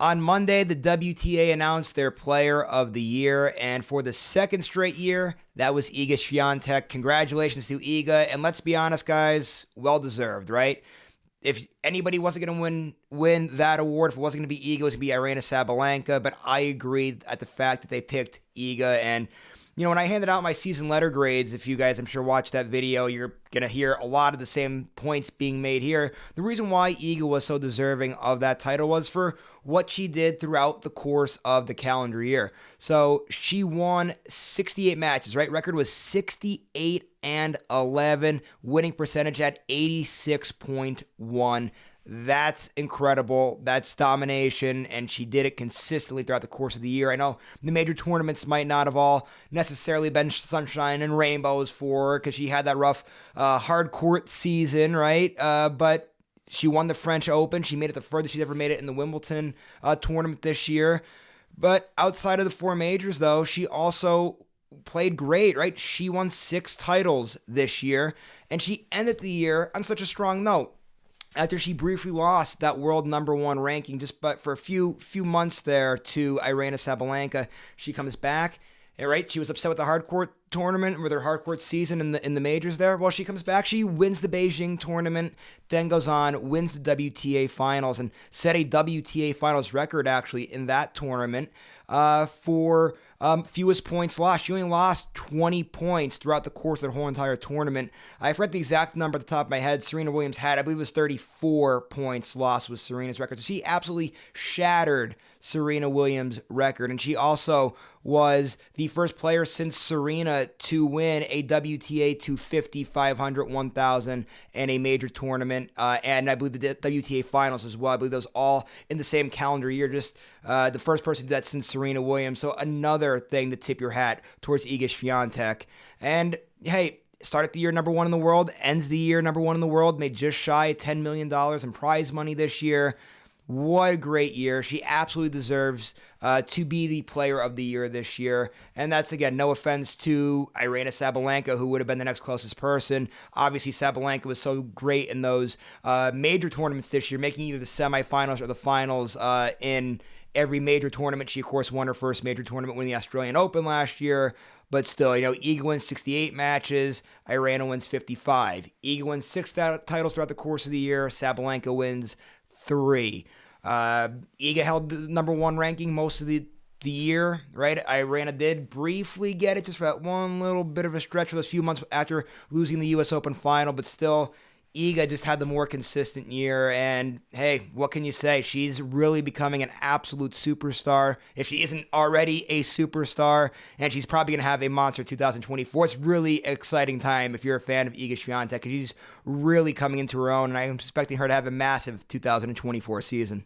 On Monday, the WTA announced their Player of the Year, and for the second straight year, that was Iga Swiatek. Congratulations to Iga, and let's be honest, guys, well-deserved, right? If anybody wasn't going to win that award, if it wasn't going to be Iga, it was going to be Aryna Sabalenka, but I agreed at the fact that they picked Iga, and when I handed out my season letter grades, if you guys, I'm sure, watched that video, you're going to hear a lot of the same points being made here. The reason why Iga was so deserving of that title was for what she did throughout the course of the calendar year. So she won 68 matches, right? Record was 68-11, winning percentage at 86.1. That's incredible. That's domination, and she did it consistently throughout the course of the year. I know the major tournaments might not have all necessarily been sunshine and rainbows for her because she had that rough hard court season, right? But she won the French Open. She made it the furthest she's ever made it in the Wimbledon tournament this year. But outside of the four majors, though, she also played great, right? She won 6 titles this year, and she ended the year on such a strong note. After she briefly lost that world number 1 ranking, but for a few months there to Aryna Sabalenka, she comes back. Right, she was upset with the hardcourt tournament, with her hardcourt season in the majors there. Well, she comes back, she wins the Beijing tournament, then goes on, wins the WTA finals, and set a WTA finals record actually in that tournament for fewest points lost. She only lost 20 points throughout the course of the whole entire tournament. I forget the exact number at the top of my head. Serena Williams had, I believe it was 34 points lost with Serena's record. So she absolutely shattered Serena Williams' record. And she also was the first player since Serena to win a WTA 250, 500, 1000, and a major tournament. And I believe the WTA finals as well. I believe those all in the same calendar year. Just the first person to do that since Serena Williams. So another thing to tip your hat towards Iga Swiatek. And hey, started the year number 1 in the world, ends the year number 1 in the world, made just shy of $10 million in prize money this year. What a great year. She absolutely deserves to be the Player of the Year this year. And that's, again, no offense to Aryna Sabalenka, who would have been the next closest person. Obviously, Sabalenka was so great in those major tournaments this year, making either the semifinals or the finals in every major tournament. She, of course, won her first major tournament, winning the Australian Open last year. But still, Iga wins 68 matches, Aryna wins 55. Iga wins 6 titles throughout the course of the year, Sabalenka wins 3. Iga held the number 1 ranking most of the year, right? Aryna did briefly get it just for that one little bit of a stretch for those few months after losing the U.S. Open final, but still, Iga just had the more consistent year, and hey, what can you say? She's really becoming an absolute superstar, if she isn't already a superstar, and she's probably going to have a monster 2024. It's really exciting time if you're a fan of Iga Swiatek, because she's really coming into her own, and I'm expecting her to have a massive 2024 season.